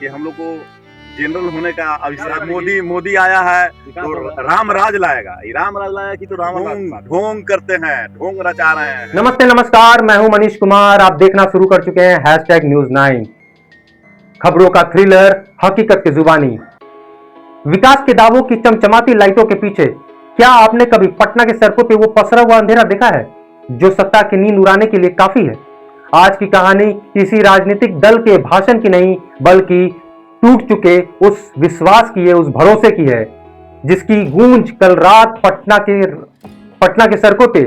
कि हम लोग को जनरल होने का अभिषेक मोदी आया है तो राम राज लाएगा। राम राज लाएगा कि तो ढोंग करते हैं, ढोंग रचा रहे हैं। नमस्ते नमस्कार, मैं हूं मनीष कुमार। आप देखना शुरू कर चुके हैं #News9, खबरों का थ्रिलर, हकीकत की जुबानी। विकास के दावों की चमचमाती लाइटों के पीछे क्या आपने कभी पटना के सड़कों पे वो पसरा हुआ अंधेरा देखा है जो सत्ता की नींद उड़ाने के लिए काफी है? आज की कहानी किसी राजनीतिक दल के भाषण की नहीं, बल्कि टूट चुके उस विश्वास की है, उस भरोसे की है जिसकी गूंज कल रात पटना के सड़कों पे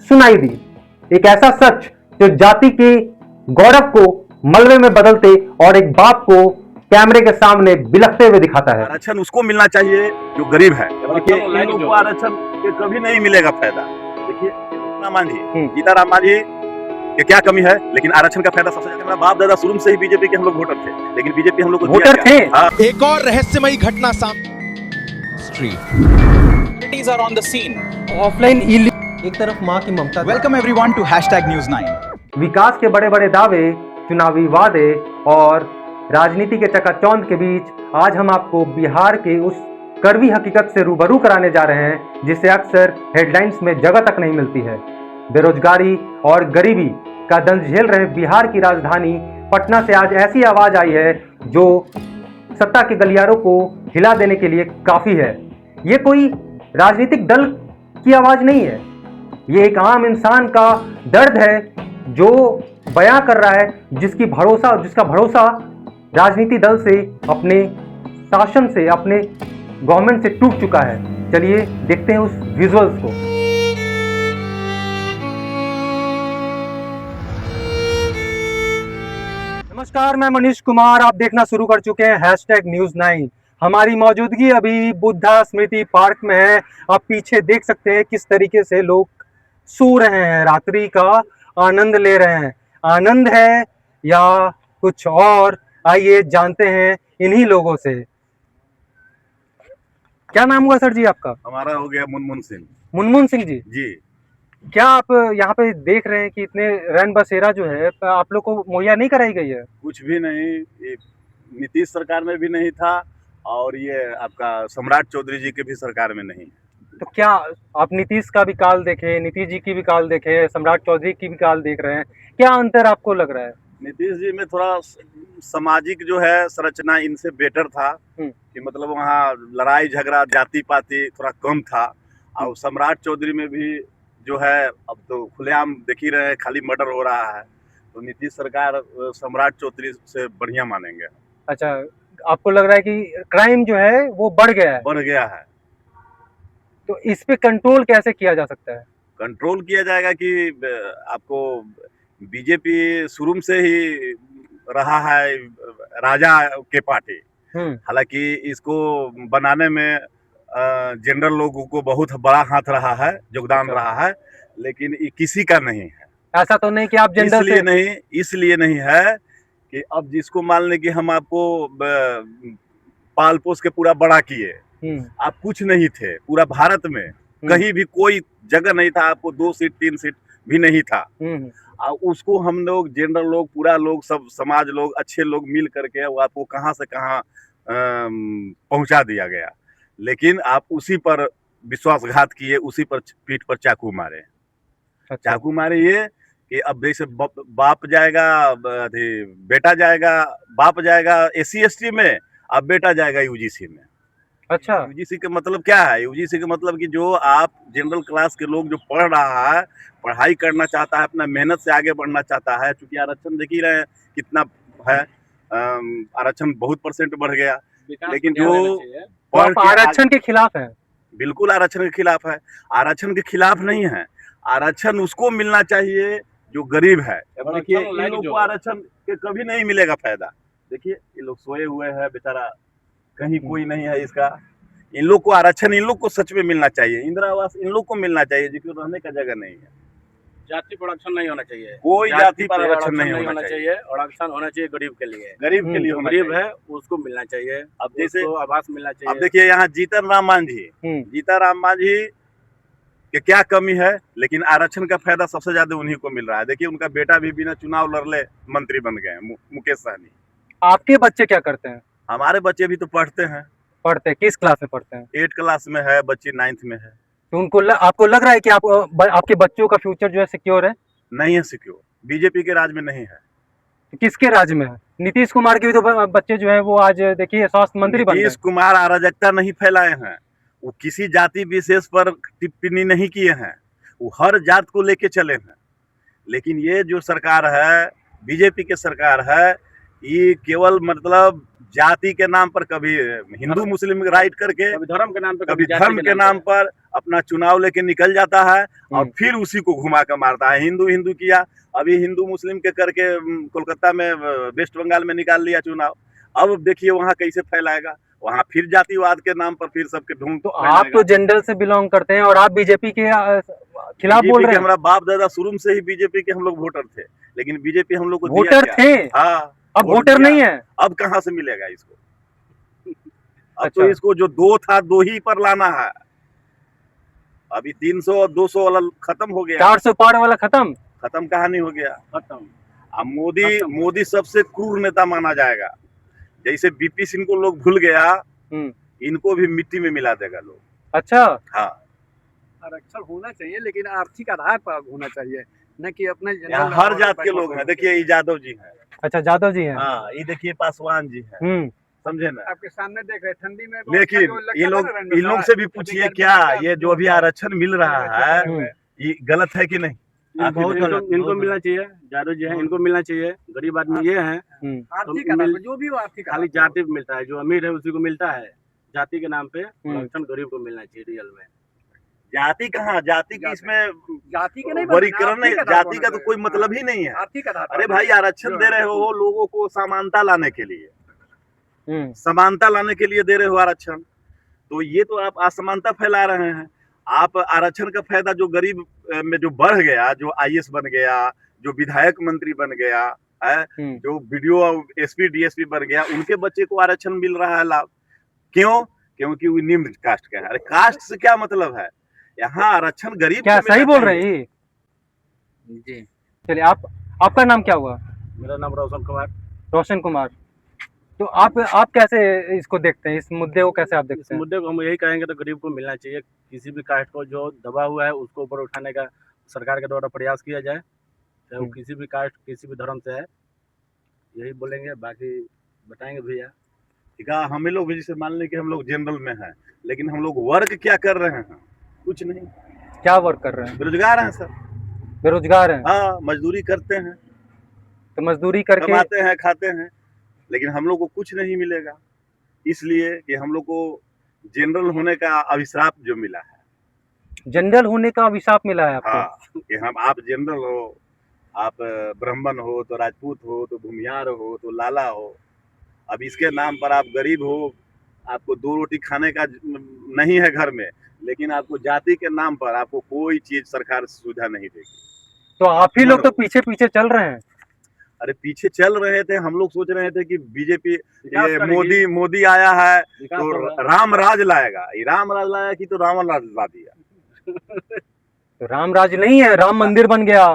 सुनाई दी। एक ऐसा सच जो जाति के गौरव को मलबे में बदलते और एक बाप को कैमरे के सामने बिलखते हुए दिखाता है। आरक्षण उसको मिलना चाहिए जो गरीब है। देखिए इन लोगों को आरक्षण के कभी नहीं मिलेगा फायदा। देखिए सीताराम मांझी कि क्या कमी है, लेकिन आरक्षण का फायदा सबसे ज्यादा बाप दादा शुरू से ही बीजेपी के हम लोग वोटर थे, लेकिन बीजेपी हम लोग को वोटर थे। एक और रहस्यमयी घटना are on the scene. Offline एक तरफ मां की ममता। Welcome everyone to #News9। विकास के बड़े बड़े दावे, चुनावी वादे और राजनीति के चकाचौंध के बीच आज हम आपको बिहार के उस कड़वी हकीकत से रूबरू कराने जा रहे हैं जिसे अक्सर हेडलाइंस में जगह तक नहीं मिलती है। बेरोजगारी और गरीबी का दंश झेल रहे बिहार की राजधानी पटना से आज ऐसी आवाज आई है जो सत्ता के गलियारों को हिला देने के लिए काफी है। ये कोई राजनीतिक दल की आवाज नहीं है, ये एक आम इंसान का दर्द है जो बयां कर रहा है, जिसका भरोसा राजनीति दल से, अपने शासन से, अपने गवर्नमेंट से टूट चुका है। चलिए देखते हैं उस विजुअल्स को। नमस्कार, मैं मनीष कुमार। आप देखना शुरू कर चुके हैं #News9। हमारी मौजूदगी अभी बुद्धा स्मृति पार्क में है। आप पीछे देख सकते हैं किस तरीके से लोग सो रहे हैं, रात्रि का आनंद ले रहे हैं। आनंद है या कुछ और, आइए जानते हैं इन्हीं लोगों से। क्या नाम हुआ सर जी आपका? हमारा हो गया मुनमुन सिंह। मुनमुन सिंह जी। जी क्या आप यहाँ पे देख रहे हैं कि इतने रैन बसेरा जो है आप लोग को मुहैया नहीं कराई गई है? कुछ भी नहीं, ये नीतीश सरकार में भी नहीं था और ये आपका सम्राट चौधरी जी के भी सरकार में नहीं। तो क्या आप नीतीश का भी काल देखे, नीतीश जी की भी काल देखे, सम्राट चौधरी की भी काल देख रहे हैं, क्या अंतर आपको लग रहा है? नीतीश जी में थोड़ा सामाजिक जो है संरचना इनसे बेटर था कि मतलब वहाँ लड़ाई झगड़ा जाति पाति थोड़ा कम था। और सम्राट चौधरी में भी जो है अब तो खुलेआम देख ही रहे हैं, खाली मर्डर हो रहा है। तो नीतीश सरकार सम्राट चौधरी से बढ़िया मानेंगे। अच्छा, आपको लग रहा है कि क्राइम जो है वो बढ़ गया है? बढ़ गया है। तो इस पे कंट्रोल कैसे किया जा सकता है? कंट्रोल किया जाएगा कि आपको बीजेपी शुरू से ही रहा है राजा के पार्टी। हालांकि इसको बनाने में जनरल लोगों को बहुत बड़ा हाथ रहा है, योगदान रहा है, लेकिन ये किसी का नहीं है। ऐसा तो नहीं कि आप जनरल इसलिए नहीं है कि अब जिसको मान लें कि हम आपको पाल पोस के पूरा बड़ा किए, आप कुछ नहीं थे पूरा भारत में, कहीं भी कोई जगह नहीं था, आपको 2 सीट 3 सीट भी नहीं था। और उसको हम लोग जनरल लोग, पूरा लोग, सब समाज लोग, अच्छे लोग मिल करके वो आपको कहां से कहां पहुंचा दिया गया। लेकिन आप उसी पर विश्वासघात किए, उसी पर पीठ पर चाकू मारे। अच्छा। चाकू मारे ये कि अब जैसे बाप जाएगा, बेटा जाएगा, बाप जाएगा SC ST में, अब बेटा जाएगा UGC में। अच्छा, UGC का मतलब क्या है? UGC का मतलब कि जो आप जनरल क्लास के लोग जो पढ़ रहा है, पढ़ाई करना चाहता है, अपना मेहनत से आगे बढ़ना चाहता है, क्योंकि आरक्षण देख ही रहे हैं कितना है, आरक्षण बहुत % बढ़ गया। लेकिन जो आरक्षण के खिलाफ है? बिल्कुल आरक्षण के खिलाफ है। आरक्षण के खिलाफ नहीं है, आरक्षण उसको मिलना चाहिए जो गरीब है। देखिए इन लोग को आरक्षण के कभी नहीं मिलेगा फायदा। देखिए ये लोग सोए हुए हैं बेचारा, कहीं कोई नहीं है इसका। इन लोग को आरक्षण, इन लोग को सच में मिलना चाहिए। इंदिरा आवास इन लोग को मिलना चाहिए जिनको रहने का जगह नहीं है। जाति पर आरक्षण नहीं होना चाहिए, कोई जाति पर आरक्षण नहीं होना चाहिए। और आरक्षण होना चाहिए गरीब के लिए, गरीब के लिए। गरीब है उसको मिलना चाहिए। अब जैसे आवास मिलना चाहिए। अब देखिए यहाँ जीतन राम मांझी कि क्या कमी है, लेकिन आरक्षण का फायदा सबसे ज्यादा उन्हीं को मिल रहा है। देखिए उनका बेटा भी बिना चुनाव लड़ले मंत्री बन गए, मुकेश सहनी। आपके बच्चे क्या करते हैं? हमारे बच्चे भी तो पढ़ते हैं। पढ़ते हैं, किस क्लास में पढ़ते हैं? 8 क्लास में है, बच्ची 9th में है। तो आपको लग रहा है कि आपके बच्चों का फ्यूचर जो है सिक्योर है? नहीं है सिक्योर, बीजेपी के राज में नहीं है। तो किसके राज्य में है? नीतीश कुमार के भी तो बच्चे जो है वो आज देखिए स्वास्थ्य मंत्री बन गए। नीतीश कुमार अराजकता नहीं फैलाए हैं, वो किसी जाति विशेष पर टिप्पणी नहीं किए हैं, वो हर जात को लेके चले हैं। लेकिन ये जो सरकार है, बीजेपी की सरकार है, ये केवल मतलब जाति के नाम पर कभी हिंदू मुस्लिम राइट करके, कभी धर्म के नाम पे, कभी जाति धर्म के नाम पर अपना चुनाव लेके निकल जाता है और फिर उसी को घुमा कर मारता है। हिंदू हिंदू किया, अभी हिंदू मुस्लिम के करके कोलकाता में, वेस्ट बंगाल में निकाल लिया चुनाव। अब देखिए वहाँ कैसे फैलाएगा, वहाँ फिर जातिवाद के नाम पर फिर सबके ढूंढ। तो आप तो जनरल से बिलोंग करते हैं और आप बीजेपी के खिलाफ बोल रहे हैं। हमारा बाप दादा शुरू से ही बीजेपी के हम लोग वोटर थे, लेकिन बीजेपी हम लोग को वोटर थे। हाँ, अब वोटर नहीं है। अब कहाँ से मिलेगा इसको? अब अच्छा। तो इसको जो 2 था 2 ही पर लाना है। अभी 300 और 200 वाला खत्म हो गया, 400 पार वाला खत्म कहानी हो गया खत्म। अब मोदी सबसे क्रूर नेता माना जाएगा। जैसे बीपी सिंह को लोग भूल गया, इनको भी मिट्टी में मिला देगा लोग। अच्छा। हाँ, आरक्षण होना चाहिए, लेकिन आर्थिक आधार पर होना चाहिए, न कि अपने यहाँ हर जात के लोग हैं। देखिए ये यादव जी हैं। अच्छा, यादव जी हैं। हाँ, ये देखिए पासवान जी हैं। समझे ना? आपके सामने देख रहे ठंडी में। लेकिन इन लोग से भी पूछिए, क्या ये जो अभी आरक्षण मिल रहा है ये गलत है कि नहीं? इनको मिलना चाहिए, यादव जी हैं, इनको मिलना चाहिए। गरीब आदमी ये हैं, आर्थिक आधार पर जो भी वो आर्थिक खाली जाति पे मिलता है, जो अमीर है उसी को मिलता है। जाति के नाम पे आरक्षण गरीब को मिलना चाहिए रियल में। जाति कहाँ, जाति की इसमें जाति के नहीं, वर्गीकरण नहीं, जाति का तो कोई मतलब ही नहीं है। आर्थिक आधार। अरे भाई, आरक्षण दे रहे हो लोगों को समानता लाने के लिए, समानता लाने के लिए दे रहे हो आरक्षण, तो ये तो आप असमानता फैला रहे हैं। आप आरक्षण का फायदा जो गरीब में जो बढ़ गया, जो आईएएस बन गया, जो विधायक मंत्री बन गया है, जो बीडीओ एसपी डीएसपी बन गया, उनके बच्चे को आरक्षण मिल रहा है लाभ। क्यों? क्योंकि वो निम्न कास्ट के हैं। अरे कास्ट से क्या मतलब है? यहाँ आरक्षण गरीब। क्या सही बोल रहे हैं जी? चलिए, आपका नाम क्या हुआ? मेरा नाम रोशन कुमार। रोशन कुमार। तो आप कैसे इसको देखते हैं, इस मुद्दे को कैसे आप देखते हैं? इस मुद्दे को हम यही कहेंगे तो गरीब को मिलना चाहिए। किसी भी कास्ट को जो दबा हुआ है उसको ऊपर उठाने का सरकार के द्वारा प्रयास किया जाए, चाहे वो किसी भी कास्ट, किसी भी धर्म से है। यही बोलेंगे, बाकी बताएंगे भैया। ठीक है, हम लोग भी जैसे मान लें कि हम लोग जनरल में हैं, लेकिन हम लोग वर्क क्या कर रहे हैं? कुछ नहीं। क्या वर्क कर रहे हैं? बेरोजगार हैं सर। बेरोजगार हैं। हाँ, मजदूरी करते हैं, तो मजदूरी करके कमाते हैं, खाते हैं, लेकिन हम लोग को कुछ नहीं मिलेगा, इसलिए कि हम लोग को जनरल होने का अभिशाप जो मिला है। जनरल होने का अभिशाप मिला है आपको? हाँ, कि आप जनरल हो, आप ब्राह्मण हो तो राजपूत हो, तो भूमिहार हो, तो लाला हो। अब इसके नाम पर आप गरीब हो, आपको 2 रोटी खाने का नहीं है घर में, लेकिन आपको जाति के नाम पर आपको कोई चीज सरकार सुविधा नहीं देगी। तो आप ही लोग तो पीछे पीछे चल रहे हैं। अरे पीछे चल रहे थे, हम लोग सोच रहे थे कि बीजेपी, ये मोदी आया है तो राम राज लाएगा। ये राम राज लाया कि तो रावण राज ला दिया। तो राम राज नहीं है, राम मंदिर बन गया।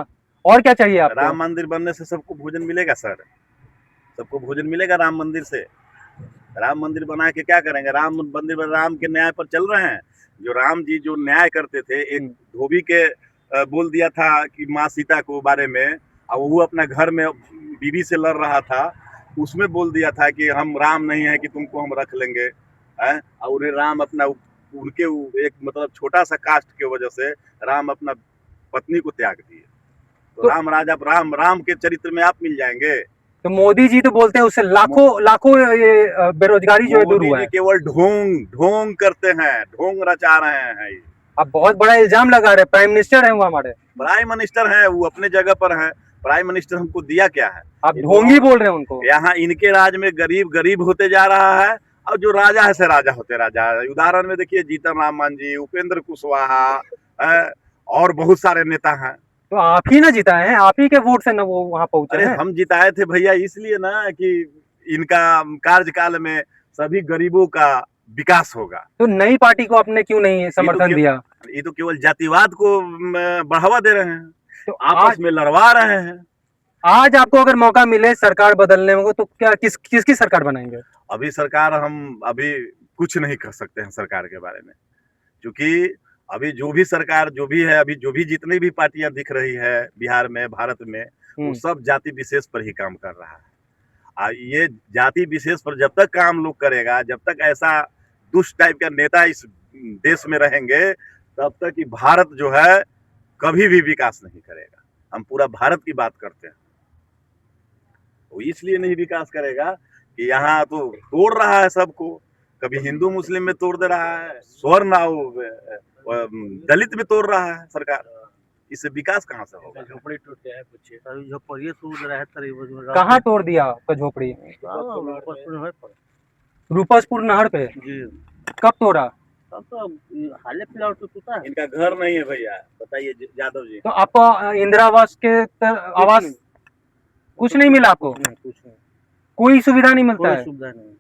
और क्या चाहिए आपको? राम मंदिर बनने से सबको भोजन मिलेगा सर? सबको भोजन मिलेगा राम मंदिर से? राम मंदिर बना के क्या करेंगे? राम मंदिर में राम के न्याय पर चल रहे हैं। जो राम जी जो न्याय करते थे, एक धोबी के बोल दिया था कि माँ सीता को बारे में, और वो अपना घर में बीवी से लड़ रहा था, उसमें बोल दिया था कि हम राम नहीं है कि तुमको हम रख लेंगे, है? और उन्हें राम अपना, उनके एक मतलब छोटा सा कास्ट के वजह से राम अपना पत्नी को त्याग दिए। तो राम राजा, राम के चरित्र में आप मिल जाएंगे। तो मोदी जी तो बोलते हैं उससे लाखों ये बेरोजगारी जो है दूर हुआ है। केवल ढोंग करते हैं, ढोंग रचा रहे हैं। अब बहुत बड़ा इल्जाम लगा रहे, प्राइम मिनिस्टर है वो हमारे। प्राइम मिनिस्टर है, वो अपने जगह पर है। प्राइम मिनिस्टर हमको दिया क्या है? आप ढोंगी बोल रहे हैं उनको। यहाँ इनके राज में गरीब होते जा रहा है, और जो राजा है से राजा होते राजा है। उदाहरण में देखिए जीतन राम मांझी, उपेंद्र कुशवाहा और बहुत सारे नेता हैं। तो आप ही ना जिताए हैं, आप ही के वोट से ना वो वहाँ पहुंचे हैं। हम जिताए थे भैया, इसलिए ना कि इनका कार्यकाल में सभी गरीबों का विकास होगा। तो नई पार्टी को आपने क्यों नहीं समर्थन दिया? ये तो केवल जातिवाद को बढ़ावा दे रहे हैं, तो आपस में लड़वा रहे हैं। आज आपको अगर मौका मिले सरकार बदलने को तो क्या किसकी सरकार बनाएंगे? अभी सरकार हम अभी कुछ नहीं कर सकते हैं सरकार के बारे में, क्योंकि अभी जो भी सरकार जो भी है, अभी जो भी जितनी भी पार्टियां दिख रही है बिहार में, भारत में, वो सब जाति विशेष पर ही काम कर रहा है। ये जाति विशेष पर जब तक काम लोग करेगा, जब तक ऐसा दुष्ट टाइप का नेता इस देश में रहेंगे, तब तक कि भारत जो है कभी भी विकास नहीं करेगा। हम पूरा भारत की बात करते हैं। वो इसलिए नहीं विकास करेगा कि यहाँ तो तोड़ रहा है सबको, कभी हिंदू मुस्लिम में तोड़ दे रहा है, स्वर्ण दलित में तोड़ रहा है सरकार। इससे विकास कहाँ से होगा? झोपड़ी टूटते हैं कुछ, अभी झोपड़ी सूद रहे तरीब कहाँ तोड़ दिया आपका झोपड़ी? रूपसपुर नहर पे। जी कब तोड़ा? तब तो हाल फिलहाल तो टूटा है। इनका घर नहीं है भैया, बताइए यादव जी। तो आपको इंदिरा आवास के आवास कुछ नहीं मिला आपको? नहीं, कुछ नहीं, कोई सुविधा नहीं मिलता कोई है? सुविधा नहीं।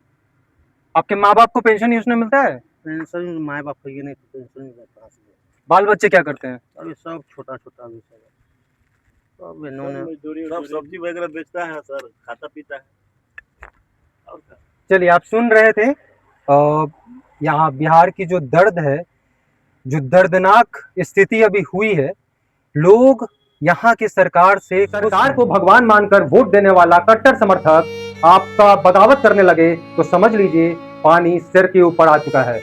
आपके माँ बाप को पेंशन योजना मिलता है? पेंशन माँ बाप को ये नहीं तो पेंशन नहीं कहाँ से? बाल बच्चे क्या करते हैं? अभी सब छोटा छोटा अभी सब इन्होंने सब सब्जी वगैरह बेचता है सर, खाता पीता है। और क्या? चलिए, आप सुन रहे थे यहाँ बिहार की जो दर्द है, जो दर्दनाक स्थिति अभी हुई है, लोग यहाँ की सरकार को भगवान मानकर वोट देने वाला कट्टर समर्थक आपका बगावत करने लगे तो समझ लीजिए पानी सिर के ऊपर आ चुका है।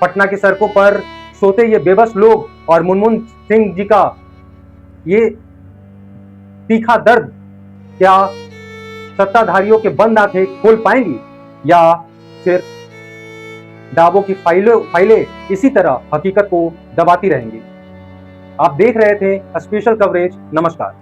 पटना की सड़कों पर सोते ये बेबस लोग और मुनमुन सिंह जी का ये तीखा दर्द क्या सत्ताधारियों के बंद आंखें खोल पाएंगी, या सिर्फ दावों की फाइलें इसी तरह हकीकत को दबाती रहेंगी? आप देख रहे थे स्पेशल कवरेज। नमस्कार।